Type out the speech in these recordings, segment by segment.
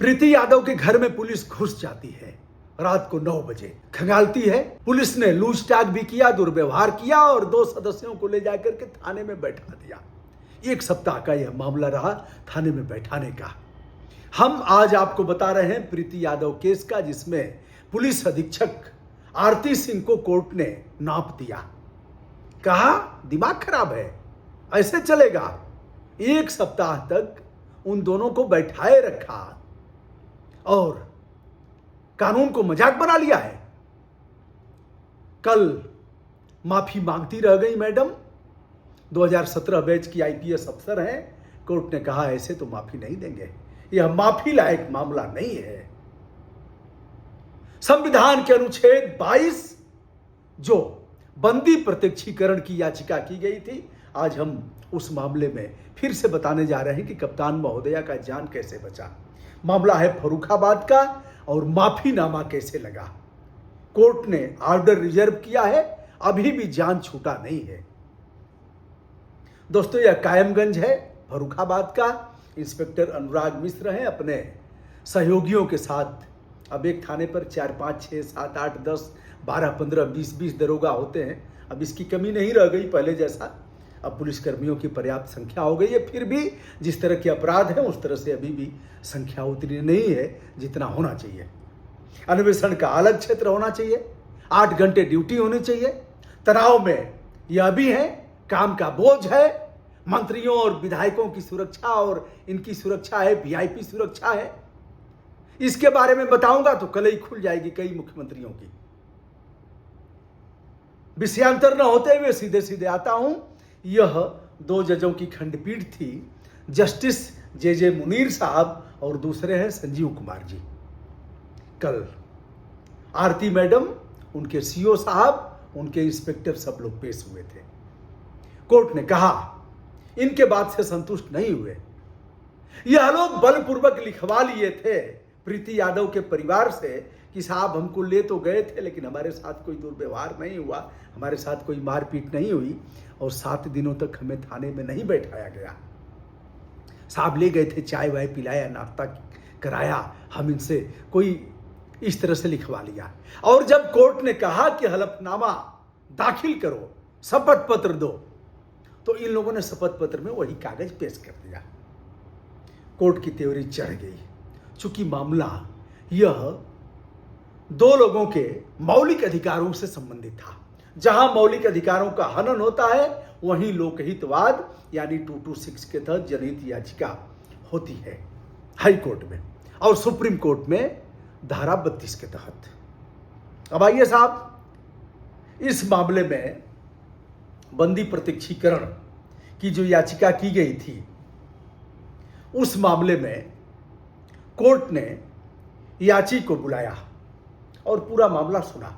प्रीति यादव के घर में पुलिस घुस जाती है रात को 9 बजे, खंगालती है। पुलिस ने लूटटाट भी किया, दुर्व्यवहार किया और 2 सदस्यों को ले जाकर के थाने में बैठा दिया। 1 सप्ताह का यह मामला रहा थाने में बैठाने का। हम आज आपको बता रहे हैं प्रीति यादव केस का, जिसमें पुलिस अधीक्षक आरती सिंह को कोर्ट ने नाप दिया। कहा दिमाग खराब है, ऐसे चलेगा। 1 सप्ताह तक उन दोनों को बैठाए रखा और कानून को मजाक बना लिया है। कल माफी मांगती रह गई मैडम। 2017 बैच की आईपीएस अफसर हैं। कोर्ट ने कहा ऐसे तो माफी नहीं देंगे, यह माफी लायक मामला नहीं है। संविधान के अनुच्छेद 22 जो बंदी प्रत्यक्षीकरण की याचिका की गई थी, आज हम उस मामले में फिर से बताने जा रहे हैं कि कप्तान महोदया का जान कैसे बचा। मामला है फर्रुखाबाद का और माफीनामा कैसे लगा। कोर्ट ने ऑर्डर रिजर्व किया है, अभी भी जान छूटा नहीं है। दोस्तों यह कायमगंज है फर्रुखाबाद का। इंस्पेक्टर अनुराग मिश्र हैं अपने सहयोगियों के साथ। अब एक थाने पर 4, 5, 6, 7, 8, 10, 12, 15, 20 दरोगा होते हैं। अब इसकी कमी नहीं रह गई पहले जैसा। अब पुलिसकर्मियों की पर्याप्त संख्या हो गई है। फिर भी जिस तरह के अपराध हैं उस तरह से अभी भी संख्या उतनी नहीं है जितना होना चाहिए। अन्वेषण का अलग क्षेत्र होना चाहिए, 8 घंटे ड्यूटी होनी चाहिए। तनाव में यह भी है, काम का बोझ है, मंत्रियों और विधायकों की सुरक्षा और इनकी सुरक्षा है, वीआईपी सुरक्षा है। इसके बारे में बताऊंगा तो कल ही खुल जाएगी कई मुख्यमंत्रियों की। विषयांतर न होते हुए सीधे सीधे आता हूं। यह 2 जजों की खंडपीठ थी, जस्टिस जे मुनीर साहब और दूसरे हैं संजीव कुमार जी। कल आरती मैडम, उनके सीओ साहब, उनके इंस्पेक्टर सब लोग पेश हुए थे। कोर्ट ने कहा इनके बात से संतुष्ट नहीं हुए। यह लोग बलपूर्वक लिखवा लिए थे प्रीति यादव के परिवार से कि साहब हमको ले तो गए थे लेकिन हमारे साथ कोई दुर्व्यवहार नहीं हुआ, हमारे साथ कोई मारपीट नहीं हुई और 7 दिनों तक हमें थाने में नहीं बैठाया गया। साहब ले गए थे, चाय वाय पिलाया, नाश्ता कराया, हम इनसे कोई इस तरह से लिखवा लिया। और जब कोर्ट ने कहा कि हलफनामा दाखिल करो, शपथ पत्र दो, तो इन लोगों ने शपथ पत्र में वही कागज पेश कर दिया। कोर्ट की त्योरी चढ़ गई। चूंकि मामला यह 2 लोगों के मौलिक अधिकारों से संबंधित था। जहां मौलिक अधिकारों का हनन होता है वहीं लोकहितवाद यानी 226 के तहत जनहित याचिका होती है हाई कोर्ट में और सुप्रीम कोर्ट में धारा 32 के तहत। अब आइए साहब, इस मामले में बंदी प्रत्यक्षीकरण की जो याचिका की गई थी, उस मामले में कोर्ट ने याची को बुलाया और पूरा मामला सुना।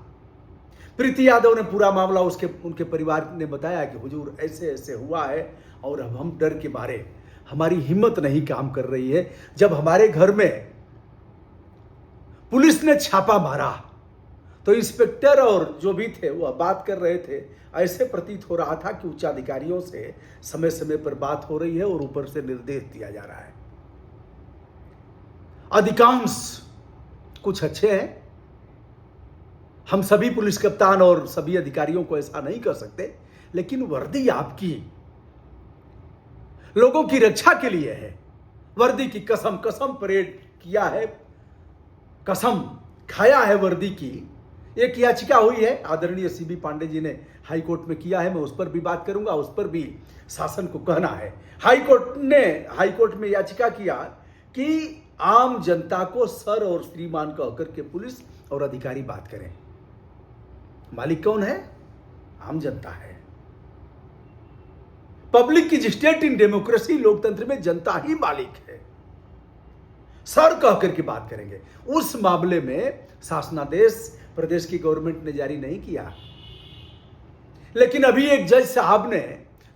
प्रीति यादव ने पूरा मामला उनके परिवार ने बताया कि हुजूर ऐसे ऐसे हुआ है और अब हम डर के मारे, हमारी हिम्मत नहीं काम कर रही है। जब हमारे घर में पुलिस ने छापा मारा तो इंस्पेक्टर और जो भी थे वह बात कर रहे थे, ऐसे प्रतीत हो रहा था कि उच्चाधिकारियों से समय समय पर बात हो रही है और ऊपर से निर्देश दिया जा रहा है। अधिकांश कुछ अच्छे हैं, हम सभी पुलिस कप्तान और सभी अधिकारियों को ऐसा नहीं कर सकते, लेकिन वर्दी आपकी लोगों की रक्षा के लिए है। वर्दी की कसम परेड किया है, कसम खाया है वर्दी की। एक याचिका हुई है, आदरणीय सीबी पांडे जी ने हाई कोर्ट में किया है, मैं उस पर भी बात करूंगा, उस पर भी शासन को कहना है। हाई कोर्ट में याचिका किया कि आम जनता को सर और श्रीमान कह करके पुलिस और अधिकारी बात करें। मालिक कौन है? आम जनता है। पब्लिक की स्टेट इन डेमोक्रेसी, लोकतंत्र में जनता ही मालिक है। सर कह करके बात करेंगे। उस मामले में शासनादेश प्रदेश की गवर्नमेंट ने जारी नहीं किया, लेकिन अभी एक जज साहब ने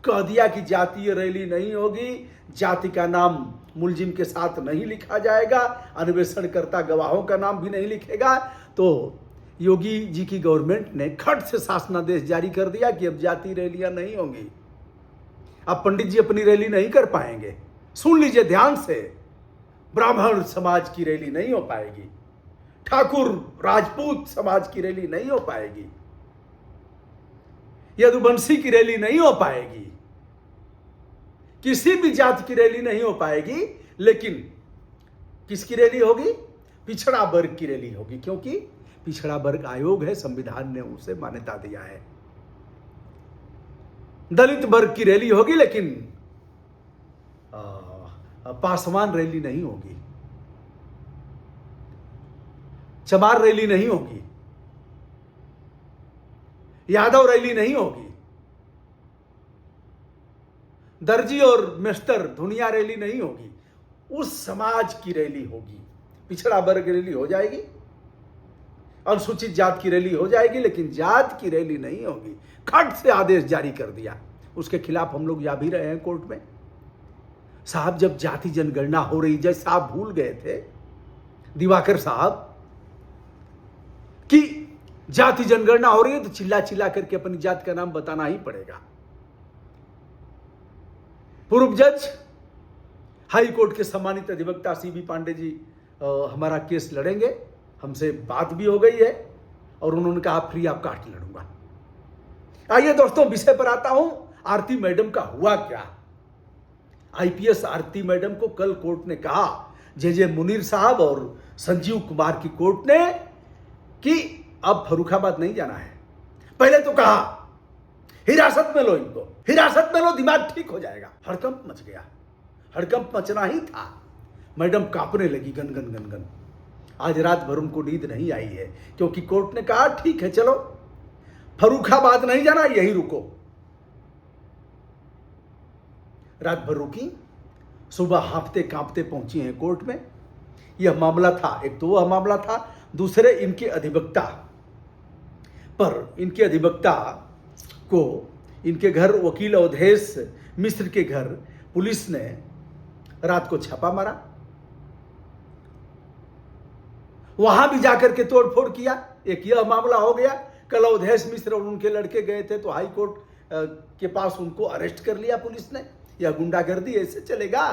कह दिया कि जातीय रैली नहीं होगी, जाति का नाम मुलजिम के साथ नहीं लिखा जाएगा, अन्वेषणकर्ता गवाहों का नाम भी नहीं लिखेगा। तो योगी जी की गवर्नमेंट ने खट से शासनादेश जारी कर दिया कि अब जाति रैलियां नहीं होंगी। अब पंडित जी अपनी रैली नहीं कर पाएंगे। सुन लीजिए ध्यान से, ब्राह्मण समाज की रैली नहीं हो पाएगी, ठाकुर राजपूत समाज की रैली नहीं हो पाएगी, यदुवंशी की रैली नहीं हो पाएगी, किसी भी जाति की रैली नहीं हो पाएगी। लेकिन किसकी रैली होगी? पिछड़ा वर्ग की रैली होगी, क्योंकि पिछड़ा वर्ग आयोग है, संविधान ने उसे मान्यता दिया है। दलित वर्ग की रैली होगी, लेकिन पासवान रैली नहीं होगी, चमार रैली नहीं होगी, यादव रैली नहीं होगी, दर्जी और मेस्तर धुनिया रैली नहीं होगी। उस समाज की रैली होगी। पिछड़ा वर्ग रैली हो जाएगी, अनुसूचित जात की रैली हो जाएगी, लेकिन जात की रैली नहीं होगी। खट से आदेश जारी कर दिया। उसके खिलाफ हम लोग जा भी रहे हैं कोर्ट में। साहब, जब जाति जनगणना हो रही, जैसे साहब भूल गए थे दिवाकर साहब कि जाति जनगणना हो रही है तो चिल्ला चिल्ला करके अपनी जात का नाम बताना ही पड़ेगा। पूर्व जज हाई कोर्ट के सम्मानित अधिवक्ता सीबी पांडे जी हमारा केस लड़ेंगे। हमसे बात भी हो गई है और उन्होंने कहा फ्री ऑफ कॉस्ट लड़ूंगा। आइए दोस्तों, विषय पर आता हूं। आरती मैडम का हुआ क्या? आईपीएस आरती मैडम को कल कोर्ट ने कहा, जे मुनीर साहब और संजीव कुमार की कोर्ट ने, कि अब फर्रुखाबाद नहीं जाना है। पहले तो कहा हिरासत में लो इनको, हिरासत में लो, दिमाग ठीक हो जाएगा। हड़कंप मच गया। हड़कंप मचना ही था। मैडम कांपने लगी, गन गन गन गन। आज रात भर उनको नींद नहीं आई है, क्योंकि कोर्ट ने कहा ठीक है चलो, फर्रुखाबाद नहीं जाना, यहीं रुको। रात भर रुकी, सुबह हांफते कांपते पहुंची हैं कोर्ट में। यह मामला था, एक तो वह मामला था, दूसरे इनके अधिवक्ता पर, इनके अधिवक्ता को इनके घर वकील अवधेश मिश्र के घर पुलिस ने रात को छापा मारा। वहां भी जाकर के तोड़फोड़ किया। एक यह मामला हो गया। कल अवधेश मिश्र और उनके लड़के गए थे तो हाई कोर्ट के पास उनको अरेस्ट कर लिया पुलिस ने। यह गुंडागर्दी ऐसे चलेगा?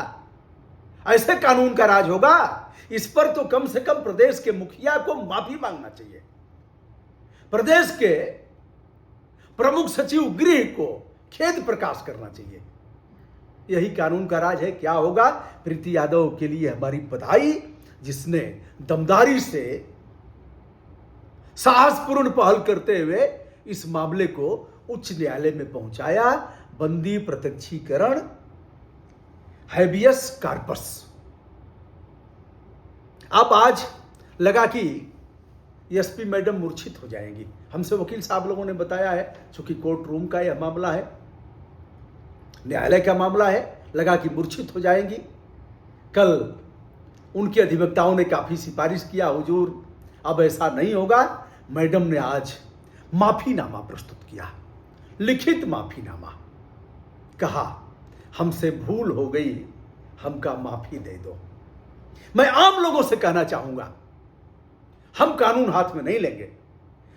ऐसे कानून का राज होगा? इस पर तो कम से कम प्रदेश के मुखिया को माफी मांगना चाहिए। प्रदेश के प्रमुख सचिव गृह को खेद प्रकाश करना चाहिए। यही कानून का राज है। क्या होगा? प्रीति यादव के लिए हमारी बधाई, जिसने दमदारी से साहसपूर्ण पहल करते हुए इस मामले को उच्च न्यायालय में पहुंचाया। बंदी प्रत्यक्षीकरण, हैबियस कार्पस। अब आज लगा कि एसपी मैडम मूर्छित हो जाएंगी। हमसे वकील साहब लोगों ने बताया है, चूंकि कोर्ट रूम का यह मामला है, न्यायालय का मामला है, लगा कि मूर्छित हो जाएंगी। कल उनके अधिवक्ताओं ने काफी सिफारिश किया, हुजूर अब ऐसा नहीं होगा। मैडम ने आज माफीनामा प्रस्तुत किया, लिखित माफीनामा। कहा हमसे भूल हो गई, हमका माफी दे दो। मैं आम लोगों से कहना चाहूंगा, हम कानून हाथ में नहीं लेंगे।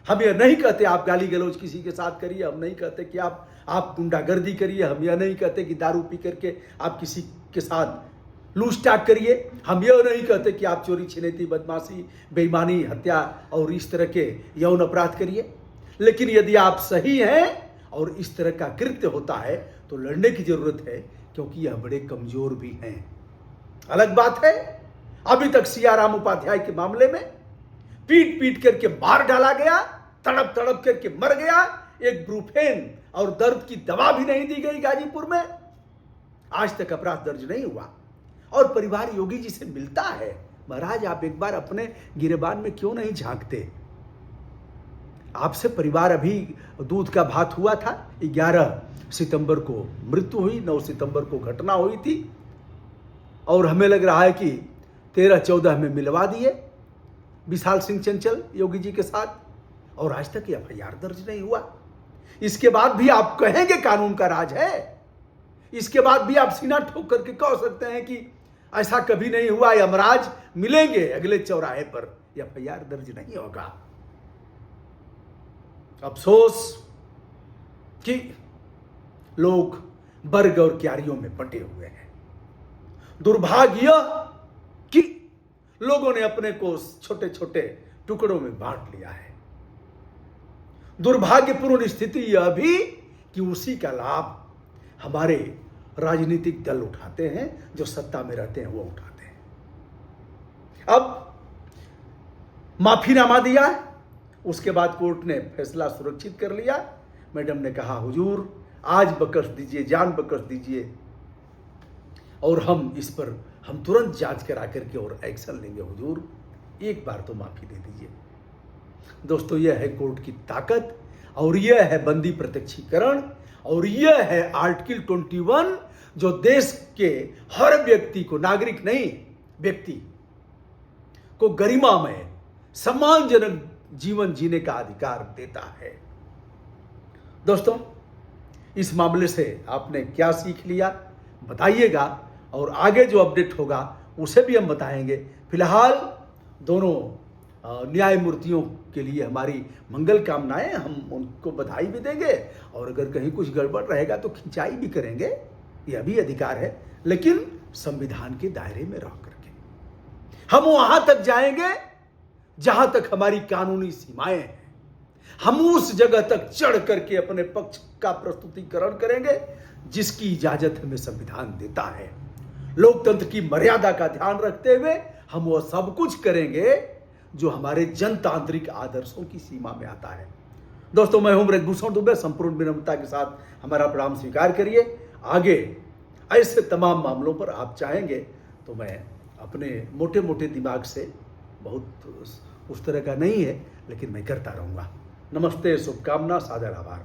हम यह नहीं कहते आप गाली गलौज किसी के साथ करिए, हम नहीं कहते कि आप गुंडागर्दी करिए, हम यह नहीं कहते कि दारू पी करके आप किसी के साथ लूटटाट करिए, हम यह नहीं कहते कि आप चोरी छिनैती बदमाशी बेईमानी हत्या और इस तरह के यौन अपराध करिए। लेकिन यदि आप सही हैं और इस तरह का कृत्य होता है तो लड़ने की जरूरत है, क्योंकि यह बड़े कमजोर भी हैं। अलग बात है, अभी तक सियाराम उपाध्याय के मामले में पीट पीट करके मार डाला गया, तड़प तड़प करके मर गया। एक ब्रूफेन और दर्द की दवा भी नहीं दी गई गाजीपुर में। आज तक अपराध दर्ज नहीं हुआ और परिवार योगी जी से मिलता है। महाराज, आप एक बार अपने गिरेबान में क्यों नहीं झांकते? आपसे परिवार, अभी दूध का भात हुआ था, 11 सितंबर को मृत्यु हुई, 9 सितंबर को घटना हुई थी और हमें लग रहा है कि 13-14 में मिलवा दिए विशाल सिंह चंचल योगी जी के साथ, और आज तक एफआईआर दर्ज नहीं हुआ। इसके बाद भी आप कहेंगे कानून का राज है? इसके बाद भी आप सीना ठोक करके कह सकते हैं कि ऐसा कभी नहीं हुआ, यमराज मिलेंगे अगले चौराहे पर, एफआईआर दर्ज नहीं होगा। अफसोस कि लोग वर्ग और क्यारियों में बंटे हुए हैं। दुर्भाग्य कि लोगों ने अपने को छोटे छोटे टुकड़ों में बांट लिया है। दुर्भाग्यपूर्ण स्थिति यह भी कि उसी का लाभ हमारे राजनीतिक दल उठाते हैं, जो सत्ता में रहते हैं वो उठाते हैं। अब माफीनामा दिया, उसके बाद कोर्ट ने फैसला सुरक्षित कर लिया। मैडम ने कहा हुजूर आज बख्श दीजिए, जान बख्श दीजिए, और हम इस पर हम तुरंत जांच करा करके और एक्शन लेंगे हुजूर, एक बार तो माफी दे दीजिए। दोस्तों, यह है कोर्ट की ताकत, और यह है बंदी प्रत्यक्षीकरण, और यह है आर्टिकल 21, जो देश के हर व्यक्ति को, नागरिक नहीं व्यक्ति को गरिमामय सम्मानजनक जीवन जीने का अधिकार देता है। दोस्तों, इस मामले से आपने क्या सीख लिया बताइएगा, और आगे जो अपडेट होगा उसे भी हम बताएंगे। फिलहाल दोनों न्यायमूर्तियों के लिए हमारी मंगल कामनाएं, हम उनको बधाई भी देंगे, और अगर कहीं कुछ गड़बड़ रहेगा तो खिंचाई भी करेंगे, यह भी अधिकार है, लेकिन संविधान के दायरे में रह करके हम वहां तक जाएंगे जहां तक हमारी कानूनी सीमाएं हैं। हम उस जगह तक चढ़ करके अपने पक्ष का प्रस्तुतिकरण करेंगे जिसकी इजाजत हमें संविधान देता है। लोकतंत्र की मर्यादा का ध्यान रखते हुए हम वह सब कुछ करेंगे जो हमारे जनतांत्रिक आदर्शों की सीमा में आता है। दोस्तों, मैं हूं ब्रजभूषण दुबे, संपूर्ण विनम्रता के साथ हमारा प्रणाम स्वीकार करिए। आगे ऐसे तमाम मामलों पर आप चाहेंगे तो मैं अपने मोटे मोटे दिमाग से, बहुत उस तरह का नहीं है, लेकिन मैं करता रहूंगा। नमस्ते, शुभकामना, सादर आभार।